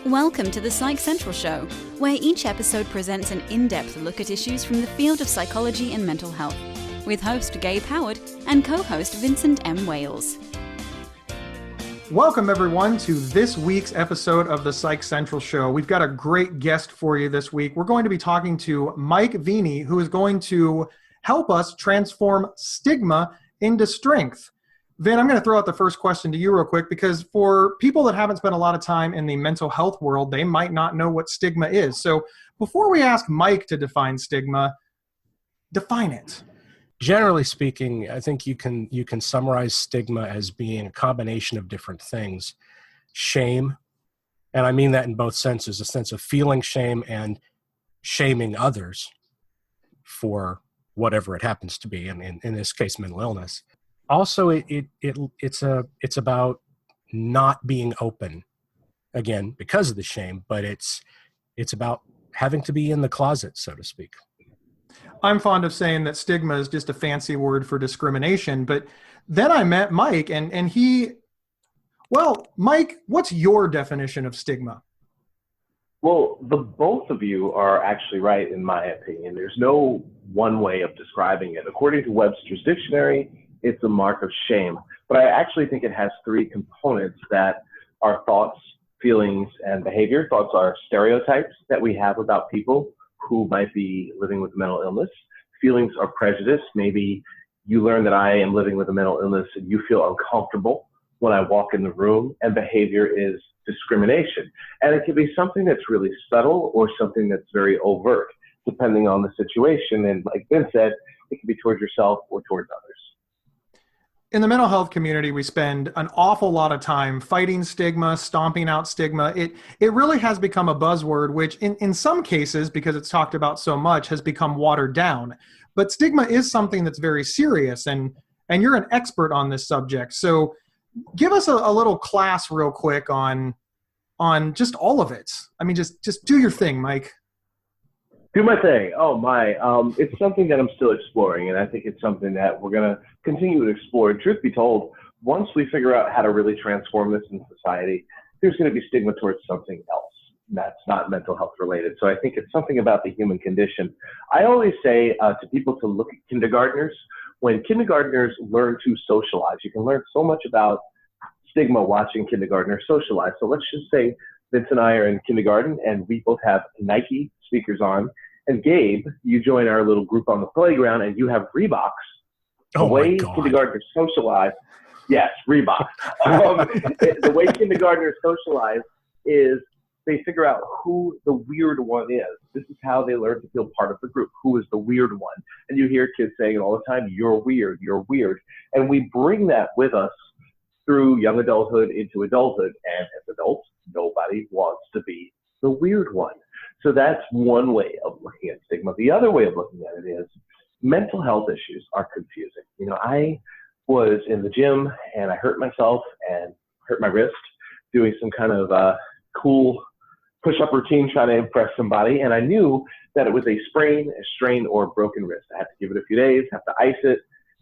Welcome to the Psych Central Show, where each episode presents an in-depth look at issues from the field of psychology and mental health, with host Gabe Howard and co-host Vincent M. Wales. Welcome, everyone, to this week's episode of the Psych Central Show. We've got a great guest for you this week. We're going to be talking to Mike Veny, who is going to help us transform stigma into strength. Vin, I'm going to throw out the first question to you real quick, because for people that haven't spent a lot of time in the mental health world, they might not know what stigma is. So before we ask Mike to define stigma, define it. Generally speaking, I think you can summarize stigma as being a combination of different things. Shame, and I mean that in both senses, a sense of feeling shame and shaming others for whatever it happens to be, and in this case, mental illness. Also, it's about not being open, again, because of the shame, but it's about having to be in the closet, so to speak. I'm fond of saying that stigma is just a fancy word for discrimination, but then I met Mike, and Mike, what's your definition of stigma? Well, the both of you are actually right, in my opinion. There's no one way of describing it. According to Webster's dictionary, it's a mark of shame. But I actually think it has three components that are thoughts, feelings, and behavior. Thoughts are stereotypes that we have about people who might be living with mental illness. Feelings are prejudice. Maybe you learn that I am living with a mental illness and you feel uncomfortable when I walk in the room. And behavior is discrimination. And it can be something that's really subtle or something that's very overt, depending on the situation. And like Vince said, it can be towards yourself or towards others. In the mental health community, we spend an awful lot of time fighting stigma, stomping out stigma. It really has become a buzzword, which in some cases, because it's talked about so much, has become watered down. But stigma is something that's very serious, and you're an expert on this subject. So give us a little class real quick on just all of it. I mean, just do your thing, Mike. Do my thing. Oh my. It's something that I'm still exploring, and I think it's something that we're going to continue to explore. And truth be told, once we figure out how to really transform this in society, there's going to be stigma towards something else that's not mental health related. So I think it's something about the human condition. I always say to people to look at kindergartners. When kindergartners learn to socialize, you can learn so much about stigma watching kindergartners socialize. So let's just say Vince and I are in kindergarten, and we both have Nike speakers on. And Gabe, you join our little group on the playground, and you have Reeboks. The way kindergartners socialize, yes, Reebok. The way kindergartners socialize is they figure out who the weird one is. This is how they learn to feel part of the group. Who is the weird one? And you hear kids saying it all the time, you're weird, you're weird. And we bring that with us through young adulthood into adulthood. And as adults, nobody wants to be the weird one. So that's one way of looking at stigma. The other way of looking at it is mental health issues are confusing. You know, I was in the gym and I hurt myself and hurt my wrist doing some kind of cool push-up routine trying to impress somebody. And I knew that it was a sprain, a strain, or a broken wrist. I had to give it a few days, have to ice it,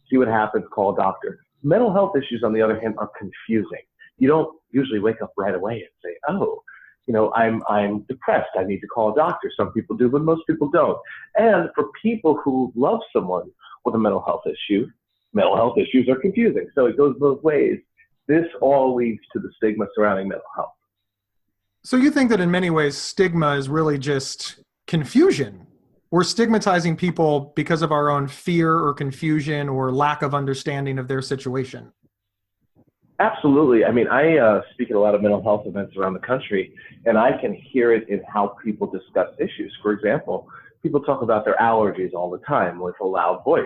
see what happens, call a doctor. Mental health issues, on the other hand, are confusing. You don't usually wake up right away and say, oh, you know, I'm depressed. I need to call a doctor. Some people do, but most people don't. And for people who love someone with a mental health issues are confusing. So it goes both ways. This all leads to the stigma surrounding mental health. So you think that in many ways, stigma is really just confusion? We're stigmatizing people because of our own fear or confusion or lack of understanding of their situation. Absolutely. I mean, I speak at a lot of mental health events around the country, and I can hear it in how people discuss issues. For example, people talk about their allergies all the time with a loud voice.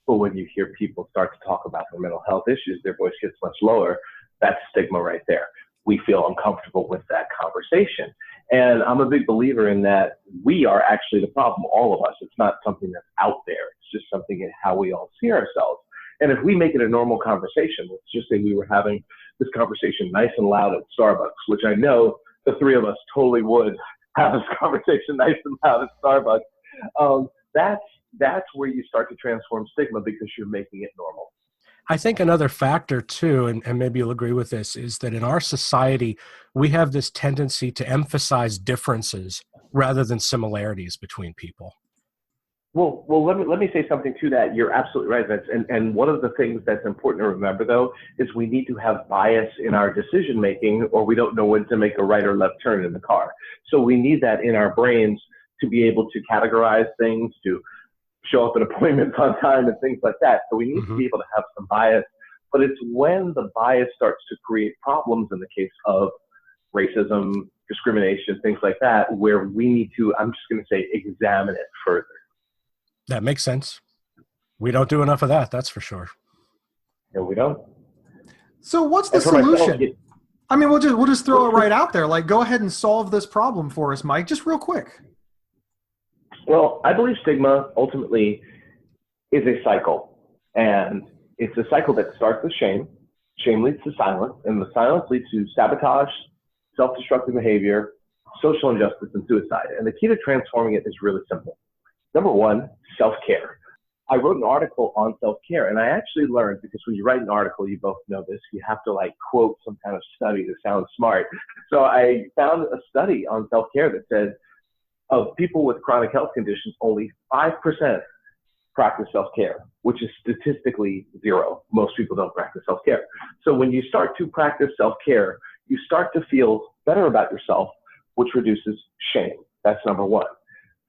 But when you hear people start to talk about their mental health issues, their voice gets much lower. That's stigma right there. We feel uncomfortable with that conversation. And I'm a big believer in that we are actually the problem, all of us. It's not something that's out there. It's just something in how we all see ourselves. And if we make it a normal conversation, let's just say we were having this conversation nice and loud at Starbucks, which I know the three of us totally would have this conversation nice and loud at Starbucks. That's where you start to transform stigma, because you're making it normal. I think another factor too, and maybe you'll agree with this, is that in our society, we have this tendency to emphasize differences rather than similarities between people. Well, let me say something to that. You're absolutely right, Vince. And one of the things that's important to remember, though, is we need to have bias in our decision making, or we don't know when to make a right or left turn in the car. So we need that in our brains to be able to categorize things, to show up at appointments on time, and things like that. So we need to be able to have some bias. But it's when the bias starts to create problems in the case of racism, discrimination, things like that, where we need to, I'm just going to say, examine it further. That makes sense. We don't do enough of that, that's for sure. No, we don't. So what's the solution? I mean, we'll just throw it right out there. Like, go ahead and solve this problem for us, Mike, just real quick. Well, I believe stigma ultimately is a cycle, and it's a cycle that starts with shame. Shame leads to silence, and the silence leads to sabotage, self-destructive behavior, social injustice, and suicide. And the key to transforming it is really simple. Number one, self-care. I wrote an article on self-care, and I actually learned, because when you write an article, you both know this, you have to like quote some kind of study to sound smart. So I found a study on self-care that said of people with chronic health conditions, only 5% practice self-care, which is statistically zero. Most people don't practice self-care. So when you start to practice self-care, you start to feel better about yourself, which reduces shame. That's number one.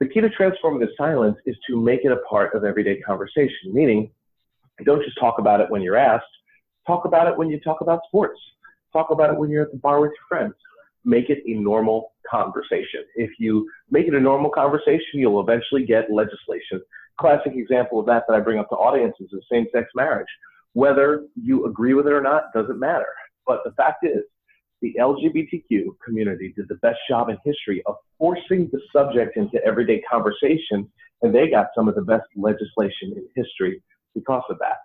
The key to transforming the silence is to make it a part of everyday conversation, meaning don't just talk about it when you're asked, talk about it when you talk about sports, talk about it when you're at the bar with your friends. Make it a normal conversation. If you make it a normal conversation, you'll eventually get legislation. Classic example of that I bring up to audiences is same-sex marriage. Whether you agree with it or not doesn't matter. But the fact is, the LGBTQ community did the best job in history of forcing the subject into everyday conversation, and they got some of the best legislation in history because of that.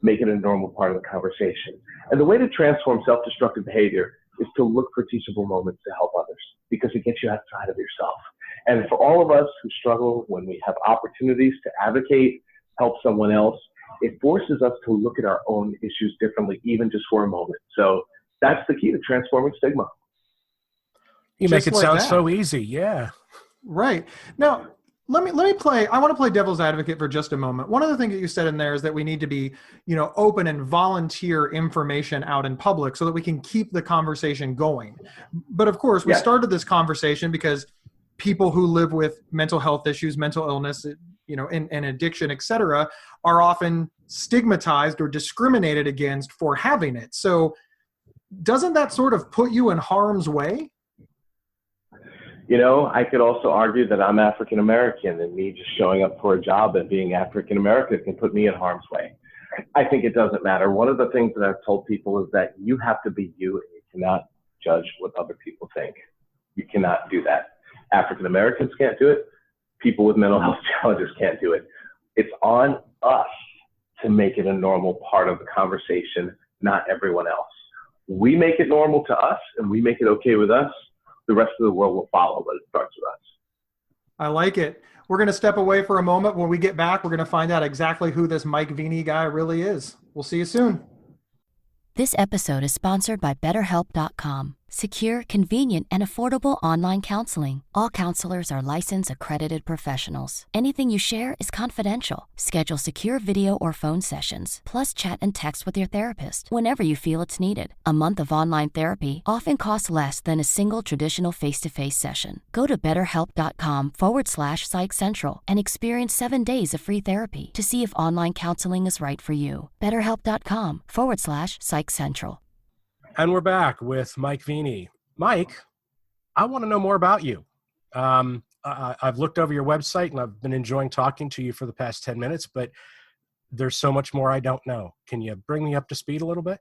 Make it a normal part of the conversation. And the way to transform self-destructive behavior is to look for teachable moments to help others, because it gets you outside of yourself. And for all of us who struggle when we have opportunities to advocate, help someone else, it forces us to look at our own issues differently, even just for a moment. So that's the key to transforming stigma. You make it sound so easy. Yeah. Right. Now, let me play. I want to play devil's advocate for just a moment. One of the things that you said in there is that we need to be, open and volunteer information out in public so that we can keep the conversation going. But of course, we started this conversation because people who live with mental health issues, mental illness, and addiction, et cetera, are often stigmatized or discriminated against for having it. So doesn't that sort of put you in harm's way? I could also argue that I'm African American, and me just showing up for a job and being African American can put me in harm's way. I think it doesn't matter. One of the things that I've told people is that you have to be you, and you cannot judge what other people think. You cannot do that. African Americans can't do it. People with mental health challenges can't do it. It's on us to make it a normal part of the conversation, not everyone else. We make it normal to us, and we make it okay with us. The rest of the world will follow, but it starts with us. I like it. We're going to step away for a moment. When we get back, we're going to find out exactly who this Mike Veny guy really is. We'll see you soon. This episode is sponsored by BetterHelp.com. Secure, convenient, and affordable online counseling. All counselors are licensed, accredited professionals. Anything you share is confidential. Schedule secure video or phone sessions, plus chat and text with your therapist whenever you feel it's needed. A month of online therapy often costs less than a single traditional face-to-face session. Go to BetterHelp.com/Psych Central and experience 7 days of free therapy to see if online counseling is right for you. BetterHelp.com/Psych Central. And we're back with Mike Veny. Mike, I want to know more about you. I've looked over your website and I've been enjoying talking to you for the past 10 minutes, but there's so much more I don't know. Can you bring me up to speed a little bit?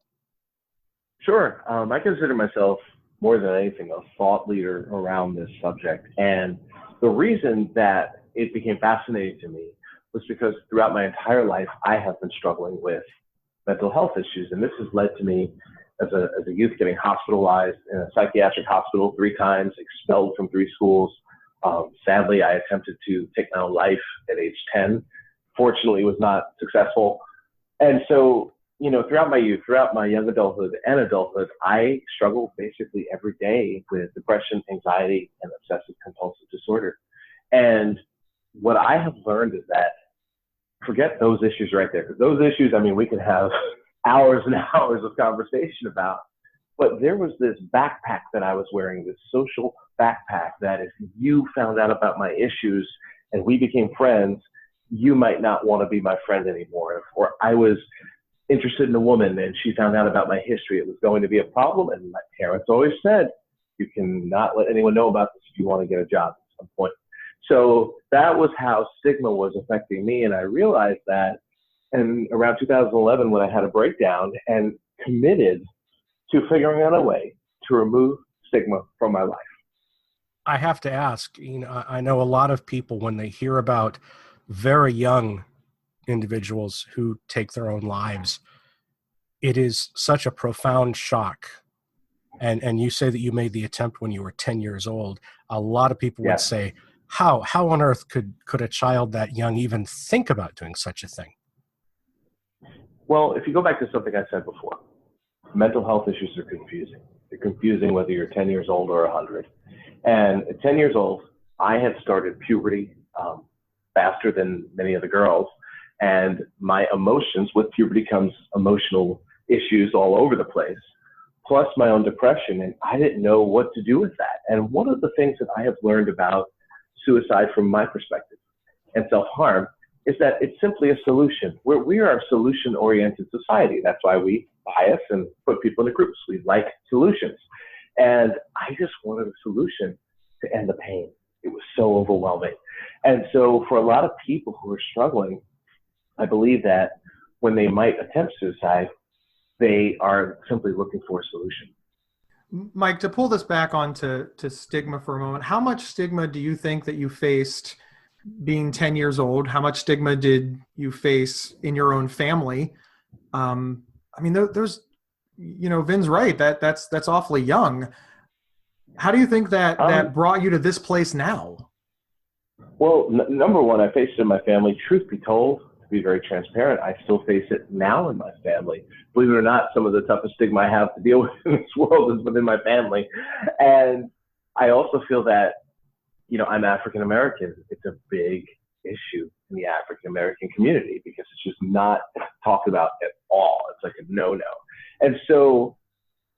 Sure. I consider myself, more than anything, a thought leader around this subject. And the reason that it became fascinating to me was because throughout my entire life, I have been struggling with mental health issues. And this has led to me as a youth getting hospitalized in a psychiatric hospital 3 times, expelled from 3 schools. Sadly, I attempted to take my own life at age 10. Fortunately, was not successful. And so throughout my youth, throughout my young adulthood and adulthood, I struggled basically every day with depression, anxiety, and obsessive compulsive disorder. And what I have learned is that forget those issues right there. Because those issues, I mean, we can have hours and hours of conversation about. But there was this backpack that I was wearing, this social backpack that if you found out about my issues and we became friends, you might not want to be my friend anymore. Or I was interested in a woman and she found out about my history, it was going to be a problem. And my parents always said, you cannot let anyone know about this if you want to get a job at some point. So that was how stigma was affecting me. And I realized that. And around 2011, when I had a breakdown and committed to figuring out a way to remove stigma from my life. I have to ask, I know a lot of people, when they hear about very young individuals who take their own lives, it is such a profound shock. And you say that you made the attempt when you were 10 years old. A lot of people would say, how on earth could a child that young even think about doing such a thing? Well, if you go back to something I said before, mental health issues are confusing. They're confusing whether you're 10 years old or 100. And at 10 years old, I had started puberty faster than many of the girls. And my emotions, with puberty comes emotional issues all over the place, plus my own depression. And I didn't know what to do with that. And one of the things that I have learned about suicide from my perspective and self-harm is that it's simply a solution. We are a solution-oriented society. That's why we bias and put people into groups. We like solutions. And I just wanted a solution to end the pain. It was so overwhelming. And so for a lot of people who are struggling, I believe that when they might attempt suicide, they are simply looking for a solution. Mike, to pull this back onto stigma for a moment, how much stigma do you think that you faced being 10 years old? How much stigma did you face in your own family? I mean, there's, Vin's right. That's awfully young. How do you think that brought you to this place now? Well, number one, I faced it in my family. Truth be told, to be very transparent, I still face it now in my family. Believe it or not, some of the toughest stigma I have to deal with in this world is within my family. And I also feel that, I'm African American. It's a big issue in the African American community because it's just not talked about at all. It's like a no-no. And so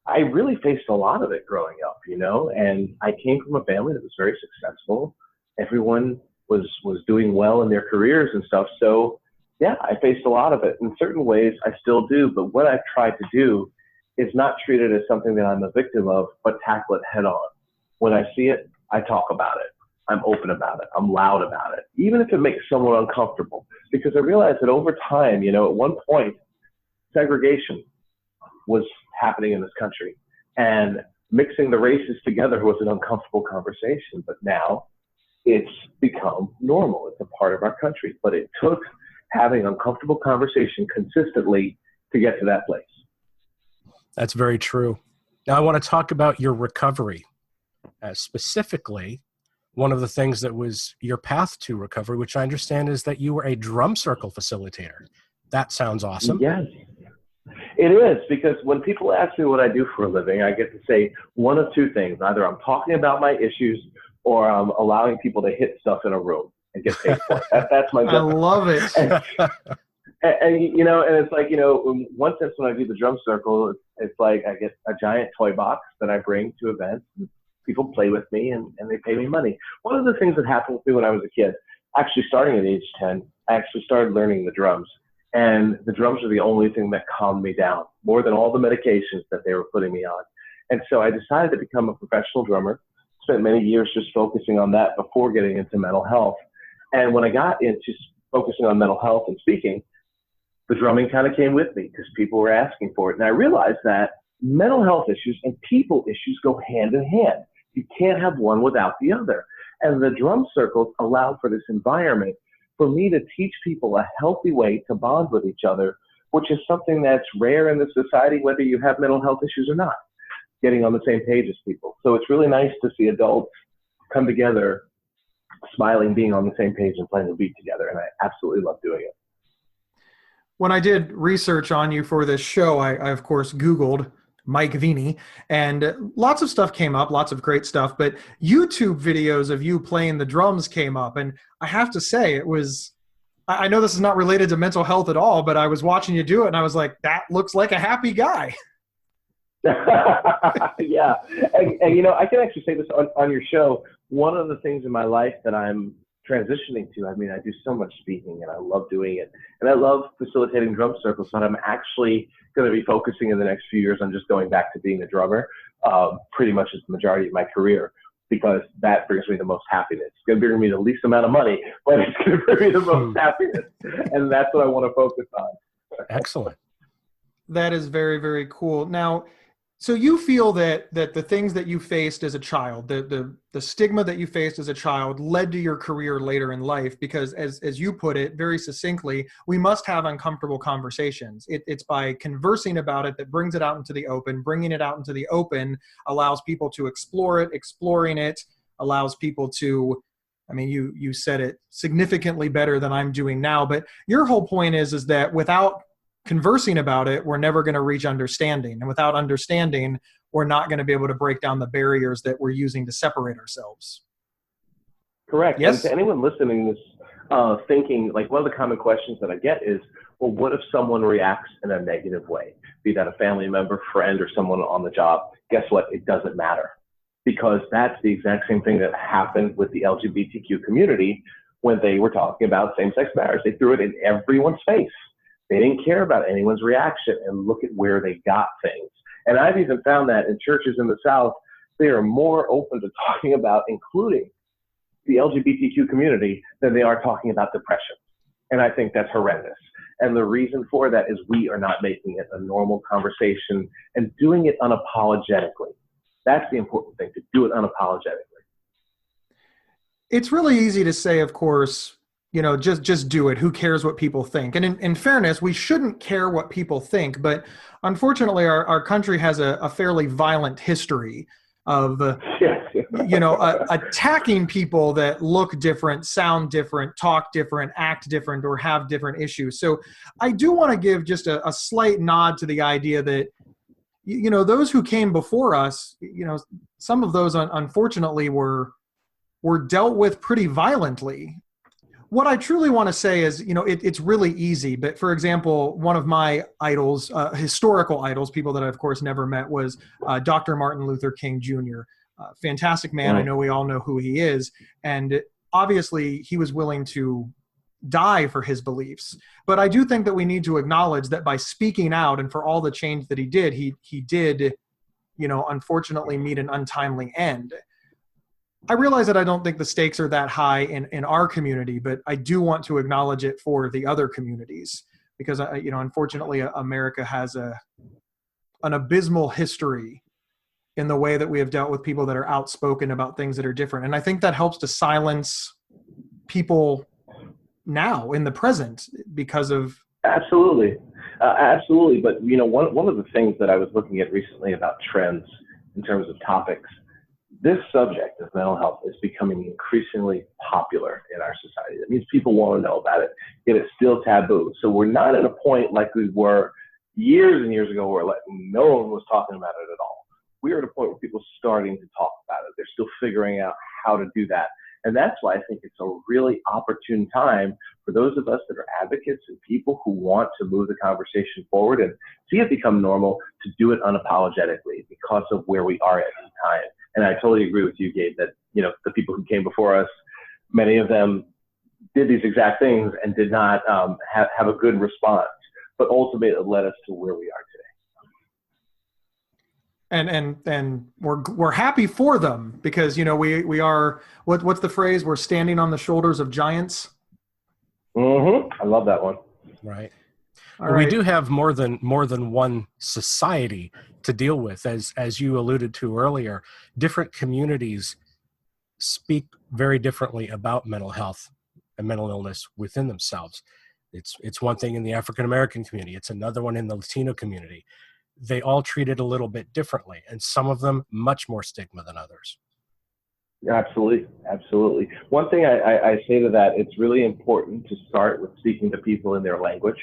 I really faced a lot of it growing up, and I came from a family that was very successful. Everyone was doing well in their careers and stuff. So yeah, I faced a lot of it. In certain ways, I still do. But what I've tried to do is not treat it as something that I'm a victim of, but tackle it head on. When I see it, I talk about it. I'm open about it. I'm loud about it, even if it makes someone uncomfortable. Because I realized that over time, at one point, segregation was happening in this country. And mixing the races together was an uncomfortable conversation. But now it's become normal. It's a part of our country. But it took having uncomfortable conversation consistently to get to that place. That's very true. Now I want to talk about your recovery. Specifically, one of the things that was your path to recovery, which I understand is that you were a drum circle facilitator. That sounds awesome. Yes, it is, because when people ask me what I do for a living, I get to say one of two things. Either I'm talking about my issues or I'm allowing people to hit stuff in a room and get paid for it. That's my job. I love it. And it's like, in one sense, when I do the drum circle, it's like I get a giant toy box that I bring to events. And people play with me and they pay me money. One of the things that happened with me when I was a kid, actually starting at age 10, I actually started learning the drums. And the drums are the only thing that calmed me down, more than all the medications that they were putting me on. And so I decided to become a professional drummer, spent many years just focusing on that before getting into mental health. And when I got into focusing on mental health and speaking, the drumming kind of came with me because people were asking for it. And I realized that mental health issues and people issues go hand in hand. You can't have one without the other. And the drum circles allowed for this environment for me to teach people a healthy way to bond with each other, which is something that's rare in this society, whether you have mental health issues or not, getting on the same page as people. So it's really nice to see adults come together, smiling, being on the same page and playing the beat together. And I absolutely love doing it. When I did research on you for this show, I of course Googled Mike Veny, and lots of stuff came up, lots of great stuff, but YouTube videos of you playing the drums came up. And I have to say, it was, I know this is not related to mental health at all, but I was watching you do it and I was like, that looks like a happy guy. Yeah. And, you know, I can actually say this on your show. One of the things in my life that I'm transitioning to, I mean, I do so much speaking and I love doing it. And I love facilitating drum circles, but I'm actually going to be focusing in the next few years on just going back to being a drummer, pretty much as the majority of my career, because that brings me the most happiness. It's going to bring me the least amount of money, but it's going to bring me the most happiness. And that's what I want to focus on. Excellent. That is very, very cool. Now, so you feel that the things that you faced as a child, the stigma that you faced as a child led to your career later in life, because as you put it very succinctly, we must have uncomfortable conversations. It's by conversing about it that brings it out into the open. Bringing it out into the open allows people to explore it. Exploring it allows people to, I mean, you said it significantly better than I'm doing now, but your whole point is that without conversing about it, we're never going to reach understanding. And without understanding, we're not going to be able to break down the barriers that we're using to separate ourselves. Correct. Yes. And to anyone listening, this thinking, like one of the common questions that I get is, well, what if someone reacts in a negative way? Be that a family member, friend, or someone on the job. Guess what? It doesn't matter. Because that's the exact same thing that happened with the LGBTQ community when they were talking about same-sex marriage. They threw it in everyone's face. They didn't care about anyone's reaction, and look at where they got things. And I've even found that in churches in the South, they are more open to talking about including the LGBTQ community than they are talking about depression. And I think that's horrendous. And the reason for that is we are not making it a normal conversation and doing it unapologetically. That's the important thing, to do it unapologetically. It's really easy to say, of course, you know, just do it. Who cares what people think? And in fairness, we shouldn't care what people think. But unfortunately, our country has a fairly violent history of, you know, attacking people that look different, sound different, talk different, act different, or have different issues. So I do want to give just a slight nod to the idea that, you know, those who came before us, you know, some of those unfortunately were dealt with pretty violently. What I truly want to say is, you know, it's really easy. But for example, one of my idols, historical idols, people that I, of course, never met, was Dr. Martin Luther King Jr. Fantastic man. I know we all know who he is. And obviously, he was willing to die for his beliefs. But I do think that we need to acknowledge that by speaking out and for all the change that he did, you know, unfortunately meet an untimely end. I realize that I don't think the stakes are that high in our community, but I do want to acknowledge it for the other communities because, you know, unfortunately, America has an abysmal history in the way that we have dealt with people that are outspoken about things that are different. And I think that helps to silence people now in the present because of. Absolutely. Absolutely. But, you know, one of the things that I was looking at recently about trends in terms of topics, this subject of mental health is becoming increasingly popular in our society. That means people want to know about it, yet it's still taboo. So we're not at a point like we were years and years ago where like no one was talking about it at all. We're at a point where people are starting to talk about it. They're still figuring out how to do that. And that's why I think it's a really opportune time for those of us that are advocates and people who want to move the conversation forward and see it become normal to do it unapologetically because of where we are at the time. And I totally agree with you, Gabe, that, you know, the people who came before us, many of them did these exact things and did not have a good response, but ultimately it led us to where we are today. And we're happy for them because, you know, we are, what's the phrase? We're standing on the shoulders of giants. I love that one. Right. All right. We do have more than one society to deal with, as you alluded to earlier. Different communities speak very differently about mental health and mental illness within themselves. It's one thing in the African American community. It's another one in the Latino community. They all treat it a little bit differently, and some of them much more stigma than others. Absolutely. Absolutely. One thing I say to that, it's really important to start with speaking to people in their language.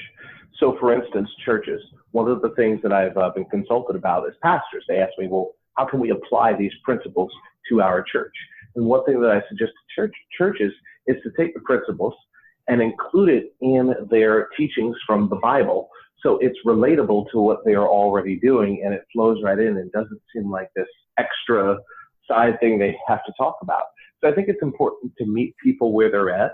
So for instance, churches, one of the things that I've been consulted about is pastors. They ask me, well, how can we apply these principles to our church? And one thing that I suggest to churches is to take the principles and include it in their teachings from the Bible. So it's relatable to what they are already doing, and it flows right in and doesn't seem like this extra side thing they have to talk about. So I think it's important to meet people where they're at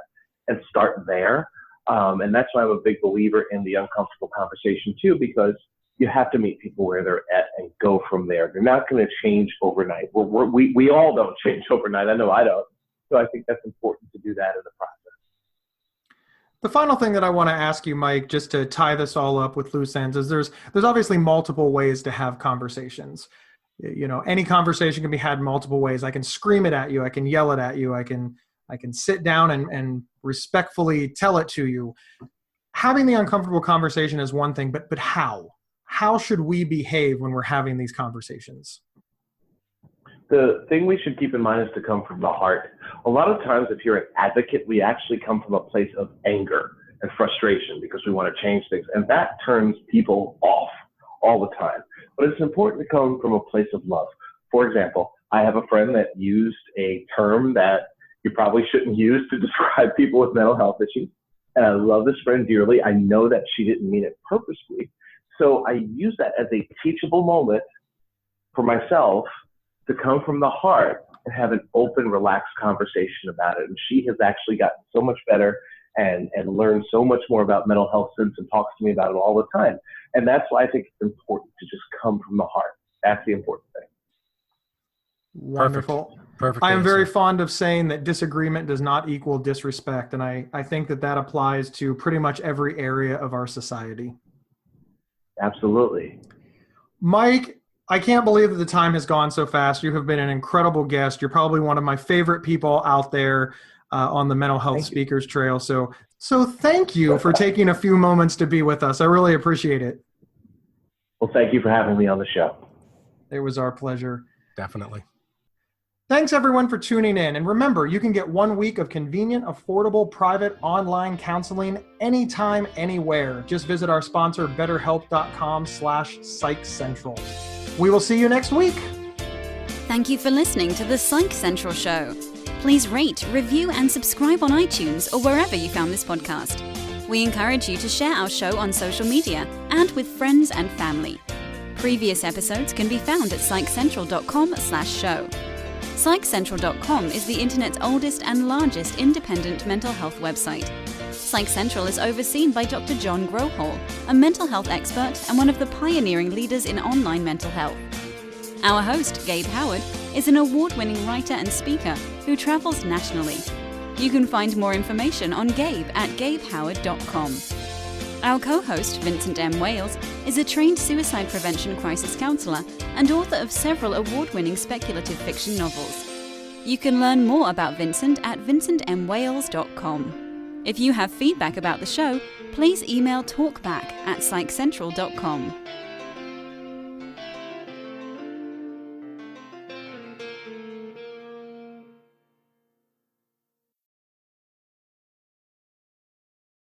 and start there. And that's why I'm a big believer in the uncomfortable conversation too, because you have to meet people where they're at and go from there. They're not going to change overnight. We all don't change overnight. I know I don't. So I think that's important to do that in the process. The final thing that I want to ask you, Mike, just to tie this all up with loose ends, is there's obviously multiple ways to have conversations. You know, any conversation can be had multiple ways. I can scream it at you. I can yell it at you. I can sit down and respectfully tell it to you. Having the uncomfortable conversation is one thing, but how? How should we behave when we're having these conversations? The thing we should keep in mind is to come from the heart. A lot of times, if you're an advocate, we actually come from a place of anger and frustration because we want to change things. And that turns people off all the time. But it's important to come from a place of love. For example, I have a friend that used a term that you probably shouldn't use to describe people with mental health issues. And I love this friend dearly. I know that she didn't mean it purposely. So I use that as a teachable moment for myself to come from the heart and have an open, relaxed conversation about it. And she has actually gotten so much better and learned so much more about mental health since, and talks to me about it all the time. And that's why I think it's important to just come from the heart. That's the important thing. Wonderful. Perfect. I am very fond of saying that disagreement does not equal disrespect. And I think that applies to pretty much every area of our society. Absolutely. Mike, I can't believe that the time has gone so fast. You have been an incredible guest. You're probably one of my favorite people out there on the mental health speakers trail. So thank you for taking a few moments to be with us. I really appreciate it. Well, thank you for having me on the show. It was our pleasure. Definitely. Thanks everyone for tuning in. And remember, you can get 1 week of convenient, affordable, private online counseling anytime, anywhere. Just visit our sponsor, betterhelp.com/Psych Central. We will see you next week. Thank you for listening to the Psych Central Show. Please rate, review, and subscribe on iTunes or wherever you found this podcast. We encourage you to share our show on social media and with friends and family. Previous episodes can be found at psychcentral.com/show. PsychCentral.com is the internet's oldest and largest independent mental health website. Psych Central is overseen by Dr. John Grohol, a mental health expert and one of the pioneering leaders in online mental health. Our host, Gabe Howard, is an award-winning writer and speaker who travels nationally. You can find more information on Gabe at gabehoward.com. Our co-host, Vincent M. Wales, is a trained suicide prevention crisis counselor and author of several award-winning speculative fiction novels. You can learn more about Vincent at vincentmwales.com. If you have feedback about the show, please email talkback@psychcentral.com.